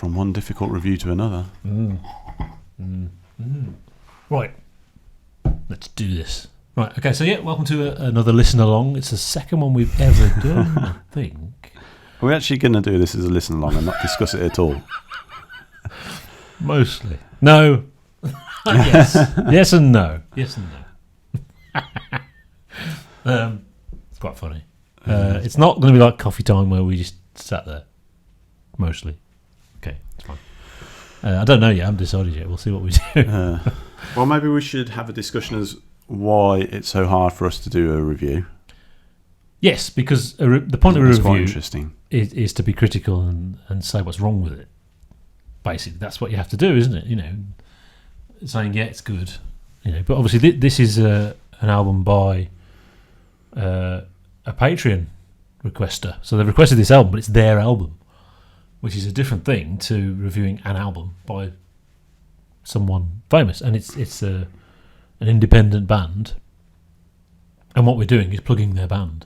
from one difficult review to another. Right, let's do this. Right, okay, so welcome to another listen along. It's the second one we've ever done, I think. Are we actually going to do this as a listen along and not discuss it at all? Mostly. No. Yes. Yes and no. Yes and no. It's quite funny. It's not going to be like coffee time where we just sat there. Mostly. Okay, it's fine. I don't know yet. I haven't decided yet. We'll see what we do. Well, maybe we should have a discussion as why it's so hard for us to do a review. Yes, because the point of a review interesting. Is to be critical and say what's wrong with it. Basically, that's what you have to do, isn't it? You know, saying it's good. You know, but obviously this is an album by a Patreon requester. So they've requested this album, but it's their album, which is a different thing to reviewing an album by someone famous. And it's an independent band, and what we're doing is plugging their band.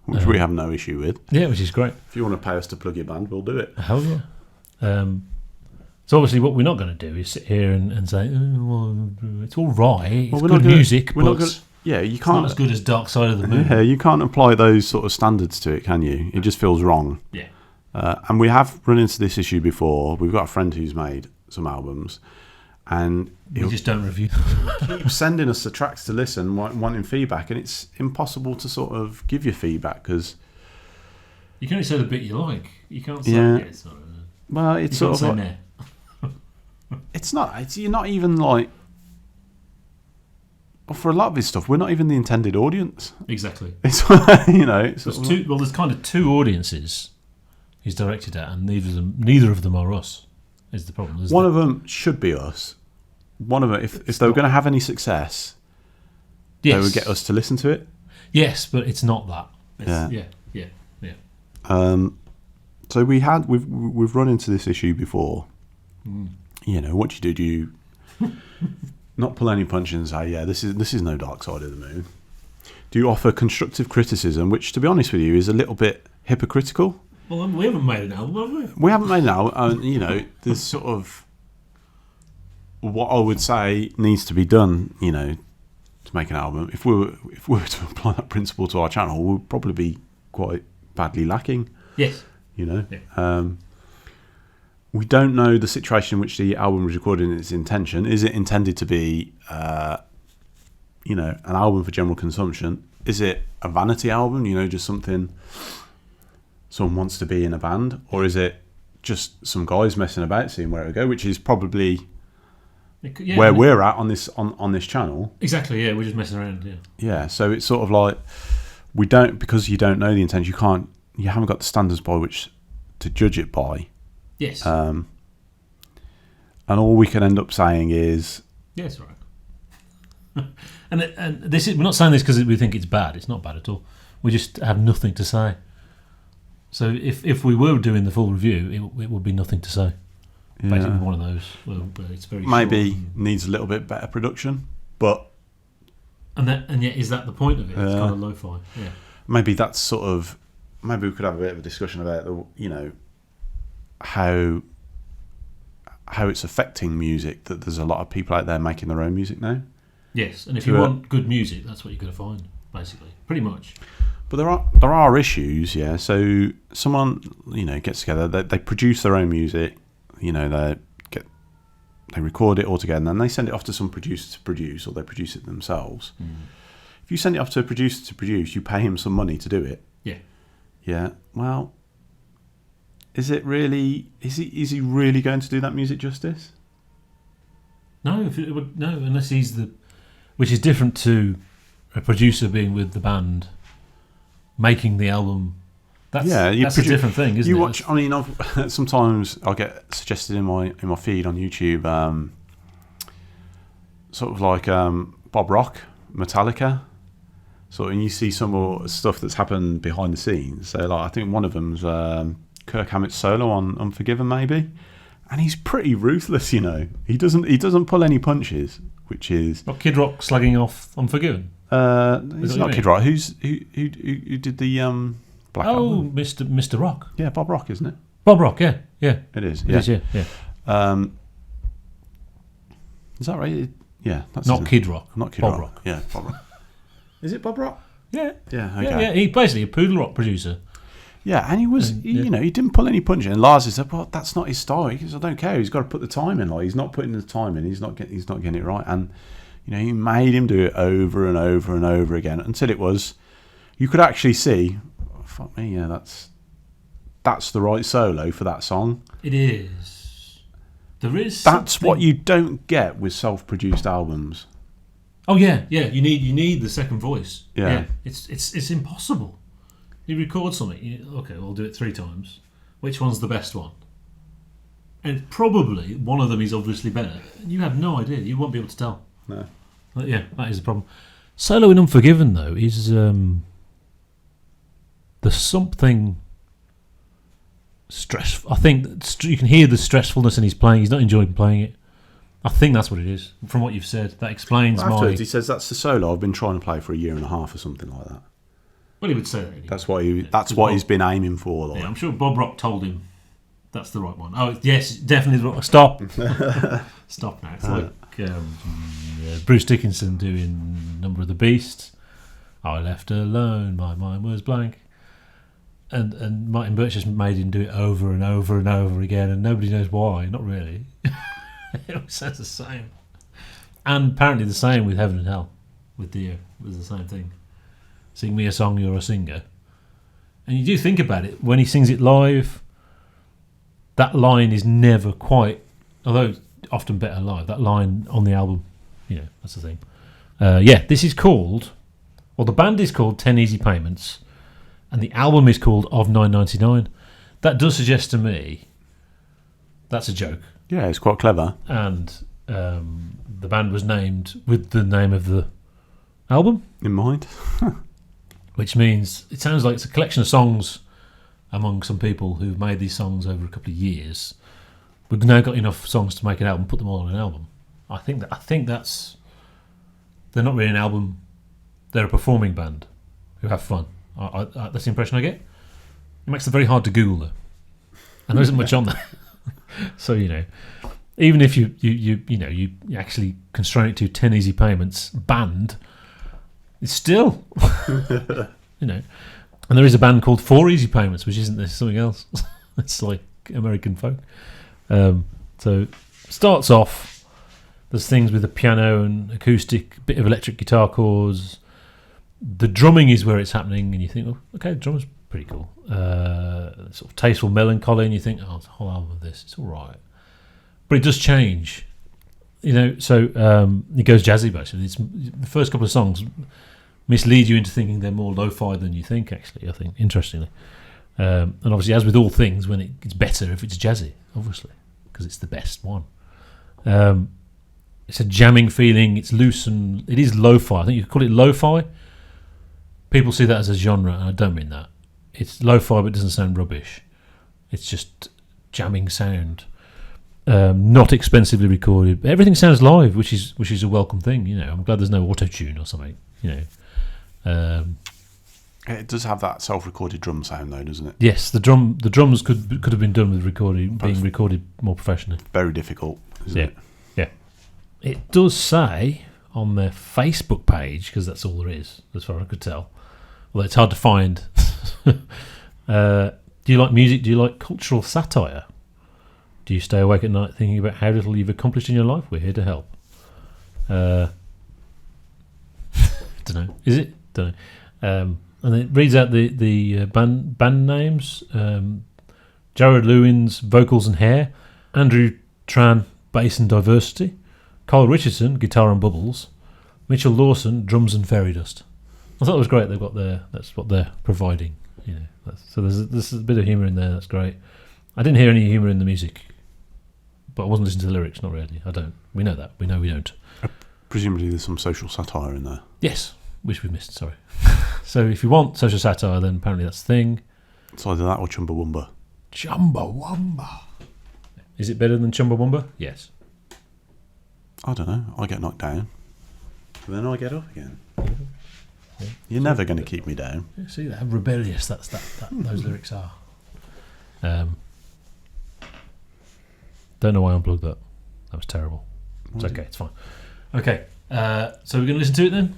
Which we have no issue with. Yeah, which is great. If you want to pay us to plug your band, we'll do it. Hell yeah. So obviously what we're not going to do is sit here and say, well, it's all right, it's good music, but you can't, not as good as Dark Side of the Moon. Yeah, you can't apply those sort of standards to it, can you? It just feels wrong. Yeah. And we have run into this issue before. We've got a friend who's made some albums, and we just don't review. Keep sending us the tracks to listen, wanting feedback, and it's impossible to sort of give you feedback because you can only say the bit you like. You can't say it's not. Well, it's sort of like, it's not. You're not even like. Well, for a lot of his stuff, we're not even the intended audience. Exactly. It's there's kind of two audiences he's directed at, and neither of them are us. Is the problem? One of them should be us. One of them, if they were going to have any success, they would get us to listen to it. Yes, but it's not that. Yeah. So we've run into this issue before. You know, what do you not pull any punches and say, this is no Dark Side of the Moon? Do you offer constructive criticism, which, to be honest with you, is a little bit hypocritical? Well, we haven't made an album, have we? We haven't made an album. You know, there's sort of what I would say needs to be done. You know, to make an album. If we were to apply that principle to our channel, we'd probably be quite badly lacking. Yes. You know. Yeah. We don't know the situation in which the album was recorded in its intention. Is it intended to be, an album for general consumption? Is it a vanity album? You know, just something someone wants to be in a band, or is it just some guys messing about, seeing where it go? Which is probably we're at on this channel. Exactly. Yeah, we're just messing around. Yeah. Yeah. So it's sort of like because you don't know the intention. You haven't got the standards by which to judge it by. Yes. And all we can end up saying is, yes, right. and this is, we're not saying this because we think it's bad. It's not bad at all. We just have nothing to say. So if we were doing the full review, it would be nothing to say. Yeah. Basically, one of those. Well, it's very maybe needs a little bit better production, but and yet is that the point of it? It's kind of lo-fi. Yeah. Maybe that's sort of. Maybe we could have a bit of a discussion about how it's affecting music, that there's a lot of people out there making their own music now. Yes, and if you want good music, that's what you're going to find, basically, pretty much. But there are issues, yeah. So someone gets together, they produce their own music, they record it all together, and then they send it off to some producer to produce, or they produce it themselves. If you send it off to a producer to produce, you pay him some money to do it. Yeah. Well, is it really? Is he really going to do that music justice? No, unless he's which is different to a producer being with the band, making the album. That's a different thing, isn't it? You watch. I mean, sometimes I'll get suggested in my feed on YouTube, sort of like Bob Rock, Metallica. So, and you see some of stuff that's happened behind the scenes. So, like, I think one of them's Kirk Hammett's solo on Unforgiven, maybe, and he's pretty ruthless. He doesn't pull any punches, which is. Not Kid Rock slagging off Unforgiven. It's not Kid Rock. Who did the Black Album? Mr. Rock. Yeah, Bob Rock, isn't it? Bob Rock, yeah. It is. It Yeah. is, yeah. Is that right? Yeah. That's Not Kid Rock. Not Kid Bob Rock. Rock. Yeah, Bob Rock. Is it Bob Rock? Yeah. Yeah. Okay. Yeah. He's basically a poodle rock producer. Yeah, and he was, he didn't pull any punches. And Lars said, "Well, that's not his style." He goes, "I don't care. He's got to put the time in. Like, he's not putting the time in. He's not getting it right." And he made him do it over and over and over again until it was, you could actually see, oh, fuck me, yeah, that's the right solo for that song. It is. There is. That's what you don't get with self-produced albums. Oh yeah. You need the second voice. Yeah. It's impossible. You record something. Okay, we'll do it 3 times. Which one's the best one? And probably one of them is obviously better. You have no idea. You won't be able to tell. No. But yeah, that is the problem. Solo in Unforgiven though is there's something stressful. I think you can hear the stressfulness in his playing. He's not enjoying playing it. I think that's what it is. From what you've said, that explains Afterwards, he says that's the solo I've been trying to play for 1.5 years or something like that. Well, he would say that. Anyway. That's what he's been aiming for. Like. Yeah, I'm sure Bob Rock told him that's the right one. Oh yes, definitely. Stop. Stop now. It's like Bruce Dickinson doing Number of the Beast. I left alone. My mind was blank. And Martin Birch just made him do it over and over and over again, and nobody knows why. Not really. It always sounds the same. And apparently the same with Heaven and Hell, with Dio. It was the same thing. Sing me a song, you're a singer. And you do think about it, when he sings it live, that line is never quite, although often better live, that line on the album, that's the thing. This is called, or the band is called 10 Easy Payments, and the album is called Of 9.99. That does suggest to me that's a joke. Yeah, it's quite clever. And the band was named with the name of the album in mind. Which means it sounds like it's a collection of songs among some people who've made these songs over a couple of years. We've now got enough songs to make an album, put them all on an album. I think that's, they're not really an album, they're a performing band who have fun. That's the impression I get. It makes it very hard to Google though, and there isn't much on there. So even if you actually constrain it to 10 Easy Payments band, it's still and there is a band called 4 Easy Payments, which isn't this, something else. It's like American folk. So starts off, there's things with the piano and acoustic, bit of electric guitar chords. The drumming is where it's happening, and you think, oh, okay, the drummer's pretty cool. Sort of tasteful melancholy, and you think, oh, it's a whole album of this, it's all right. But it does change, so it goes jazzy basically. It's, the first couple of songs mislead you into thinking they're more lo-fi than you think, actually, I think, interestingly. And obviously, as with all things, when it's better if it's jazzy, obviously, because it's the best one. It's a jamming feeling, it's loose, and it is lo-fi. I think you could call it lo-fi. People see that as a genre, and I don't mean that. It's lo-fi, but it doesn't sound rubbish. It's just jamming sound. Not expensively recorded. Everything sounds live, which is a welcome thing. I'm glad there's no auto-tune or something. It does have that self-recorded drum sound, though, doesn't it? Yes, the drums could have been done with being recorded more professionally. Very difficult, isn't it? Yeah. It does say on their Facebook page, because that's all there is, as far as I could tell. Although it's hard to find. Do you like music? Do you like cultural satire? Do you stay awake at night thinking about how little you've accomplished in your life? We're here to help. Don't know. Is it? Don't know. And it reads out the band names. Jared Lewin's vocals and hair. Andrew Tran, bass and diversity. Carl Richardson, guitar and bubbles. Mitchell Lawson, drums and fairy dust. I thought it was great. They've got that's what they're providing. So there's a bit of humour in there. That's great. I didn't hear any humour in the music, but I wasn't listening to the lyrics. Not really. I don't. We know that. We know we don't. Presumably, there's some social satire in there. Yes, which we missed. Sorry. So if you want social satire, then apparently that's the thing. It's either that or Chumbawamba. Chumbawamba. Is it better than Chumbawamba? Yes. I don't know. I get knocked down, and then I get up again. Yeah. You're never going to keep me down. See that rebellious. Those lyrics are. Don't know why I unplugged that. That was terrible. It's okay. It's fine. Okay. So we're going to listen to it then.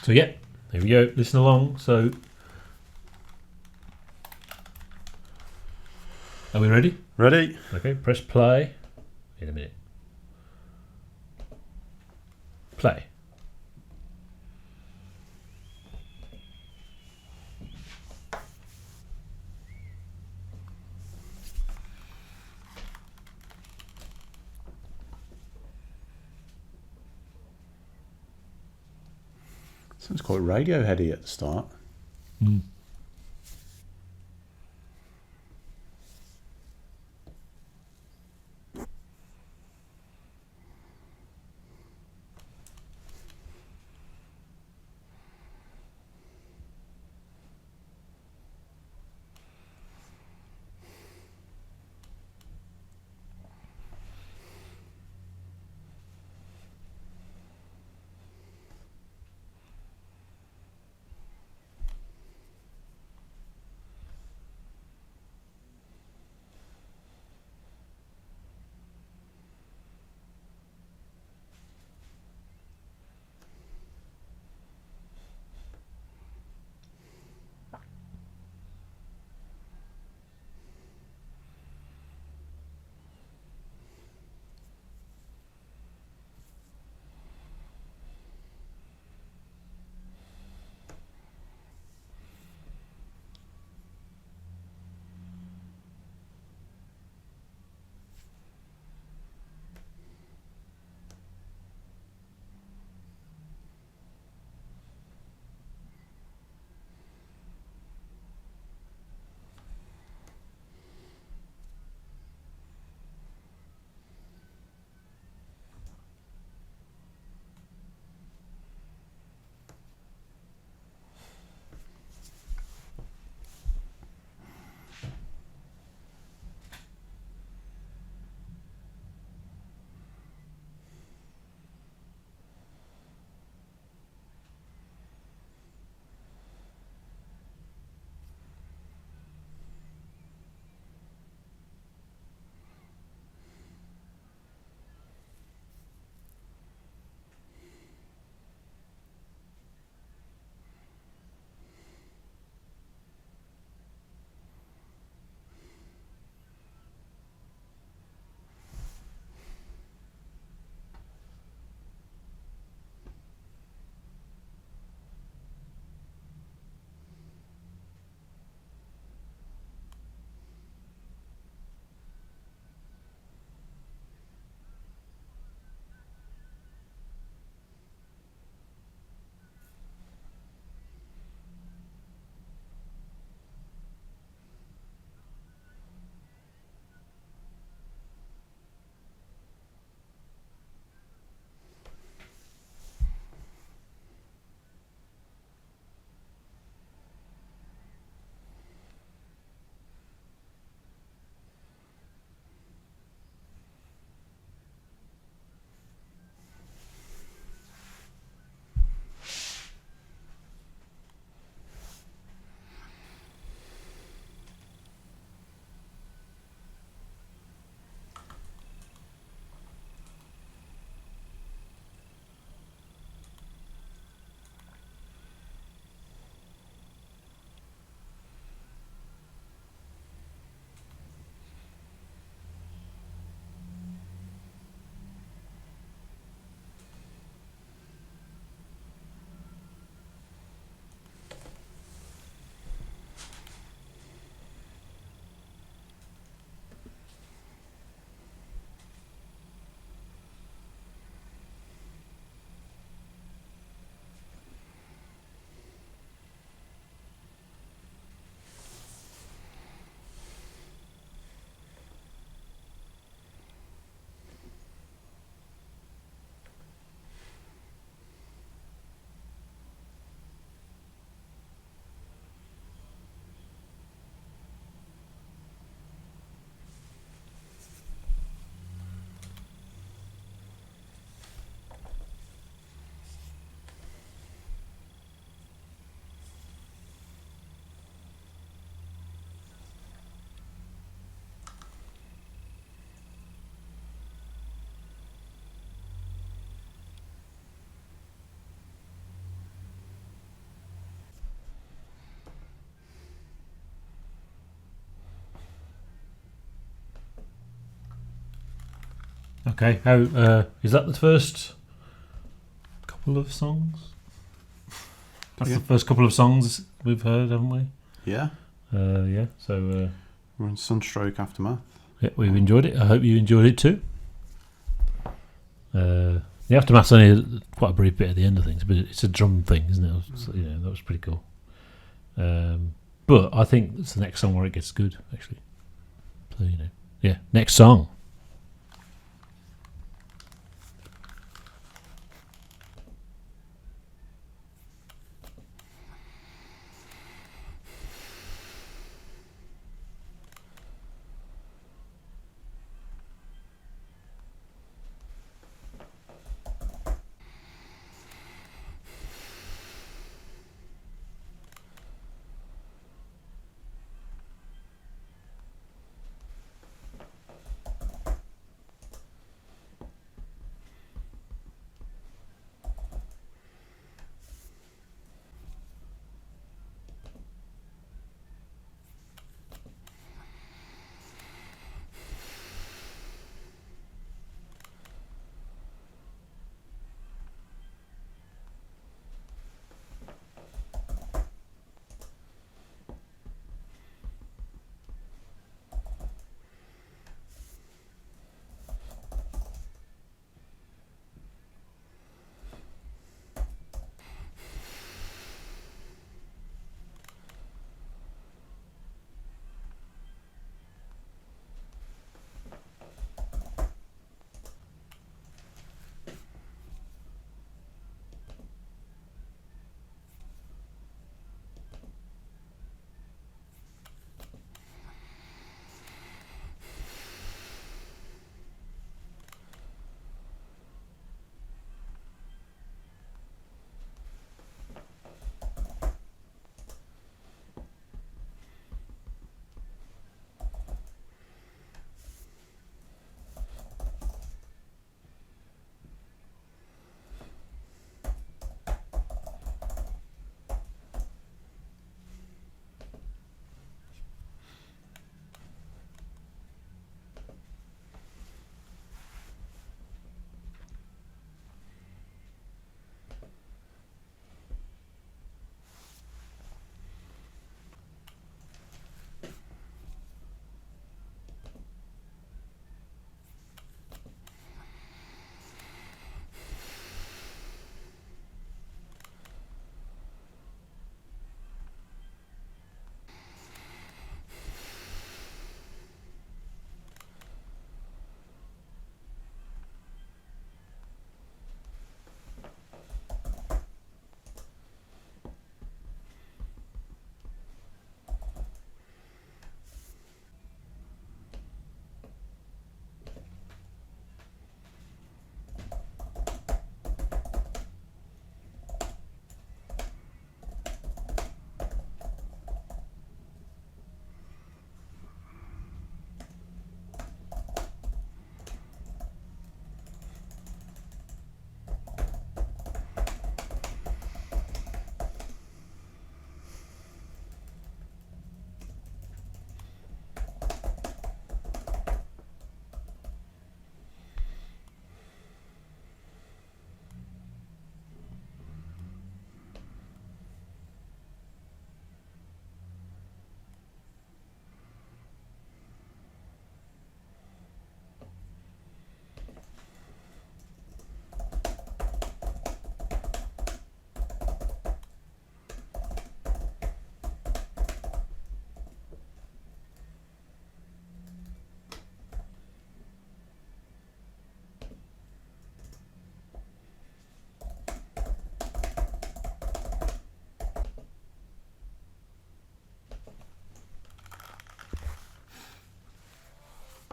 So yeah, here we go. Listen along. So, are we ready? Ready? Okay. Press play. In a minute. Play. Sounds quite Radioheady at the start. Mm. Okay, how is that the first couple of songs? That's the first couple of songs we've heard, haven't we? Yeah. Yeah. So we're in Sunstroke Aftermath. Yeah, we've enjoyed it. I hope you enjoyed it too. The Aftermath's only quite a brief bit at the end of things, but it's a drum thing, isn't it? So, that was pretty cool. But I think it's the next song where it gets good, actually. So yeah. Next song.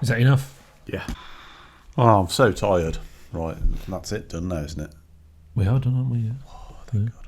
Is that enough? Yeah. Oh, I'm so tired. Right, that's it done now, isn't it? We are done, aren't we? Yeah. Oh, thank God.